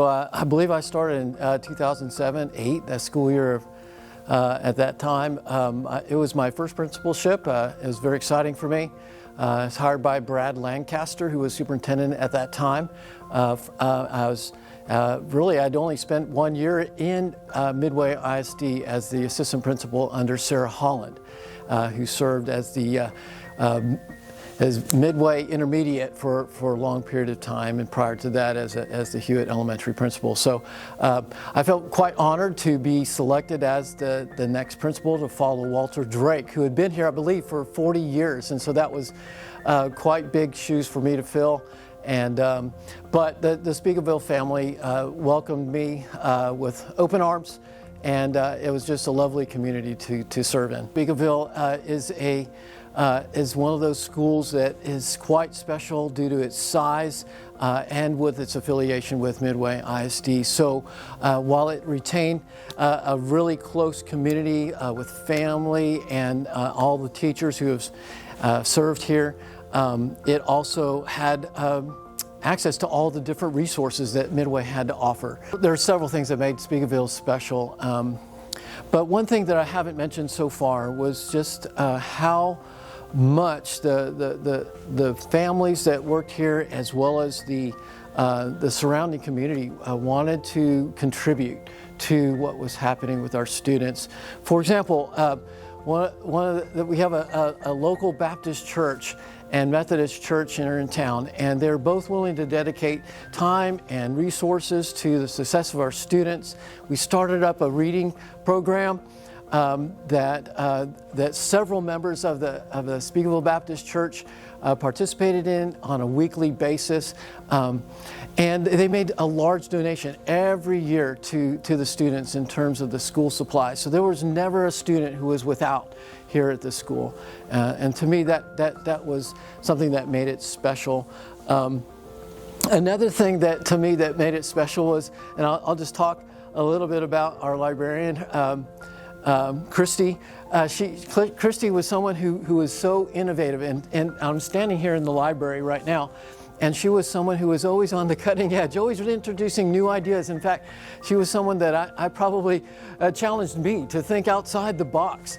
I believe I started in 2007-08, that school year. At that time, it was my first principalship. It was very exciting for me. I was hired by Brad Lancaster, who was superintendent at that time. I'd only spent 1 year in Midway ISD as the assistant principal under Sarah Holland, who served as the as Midway Intermediate for a long period of time, and prior to that as the Hewitt Elementary principal. So I felt quite honored to be selected as the next principal to follow Walter Drake, who had been here, I believe, for 40 years. And so that was quite big shoes for me to fill. And but the Speegleville family welcomed me with open arms, and it was just a lovely community to serve in. Speegleville is one of those schools that is quite special due to its size and with its affiliation with Midway ISD. So while it retained a really close community with family and all the teachers who have served here, it also had access to all the different resources that Midway had to offer. There are several things that made Speegleville special, but one thing that I haven't mentioned so far was just how much the families that worked here, as well as the surrounding community, wanted to contribute to what was happening with our students. For example, we have a local Baptist church and Methodist church here in town, and they're both willing to dedicate time and resources to the success of our students. We started up a reading program that several members of the Speegleville Baptist Church participated in on a weekly basis, and they made a large donation every year to the students in terms of the school supplies. So there was never a student who was without here at the school, and to me that was something that made it special. Another thing that to me that made it special was, and I'll just talk a little bit about our librarian, Christy. Christy was someone who was so innovative, and I'm standing here in the library right now, and she was someone who was always on the cutting edge, always introducing new ideas. In fact, she was someone that I probably challenged me to think outside the box.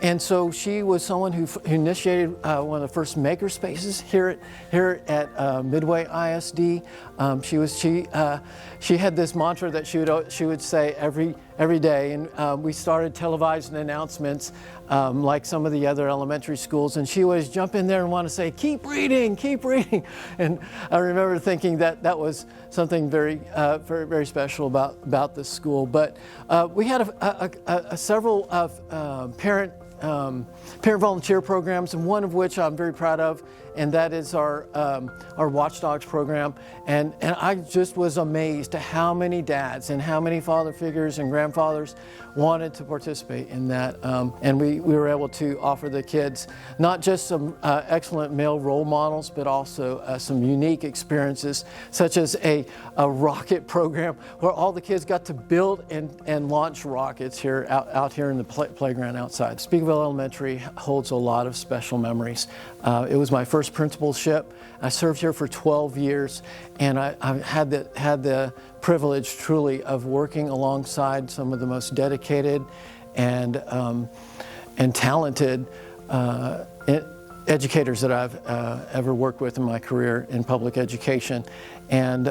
And so she was someone who initiated one of the first maker spaces here at Midway ISD. She had this mantra that she would say every day, and we started televising announcements like some of the other elementary schools, and she would jump in there and want to say, "Keep reading, keep reading." And I remember thinking that was something very very special about this school. But we had several parent volunteer programs, and one of which I'm very proud of, and that is our Watchdogs program. And I just was amazed at how many dads and how many father figures and grandfathers wanted to participate in that. And we were able to offer the kids not just some excellent male role models, but also some unique experiences, such as a rocket program where all the kids got to build and launch rockets here out here in the playground outside. Speegleville Elementary holds a lot of special memories. It was my first principalship. I served here for 12 years, and I had the privilege truly of working alongside some of the most dedicated and talented educators that I've ever worked with in my career in public education. And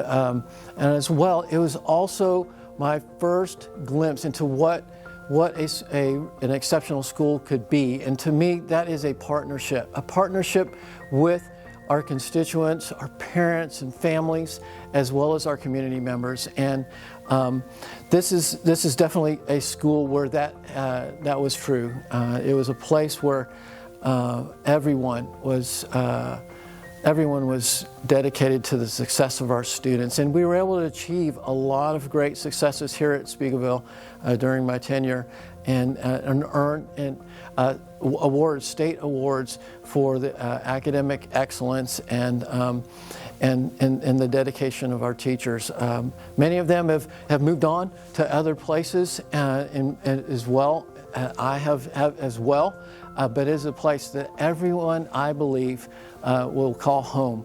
as well, it was also my first glimpse into what an exceptional school could be. And to me, that is a partnership with our constituents, our parents and families, as well as our community members. And this is definitely a school where that was true. It was a place where everyone was dedicated to the success of our students, and we were able to achieve a lot of great successes here at Speegleville during my tenure, and earn awards, state awards for the academic excellence and the dedication of our teachers. Many of them have moved on to other places and as well. I have as well, but it is a place that everyone, I believe, will call home.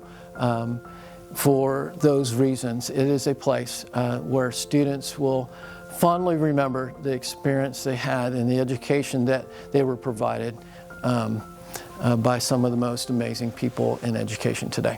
for those reasons. It is a place where students will fondly remember the experience they had and the education that they were provided by some of the most amazing people in education today.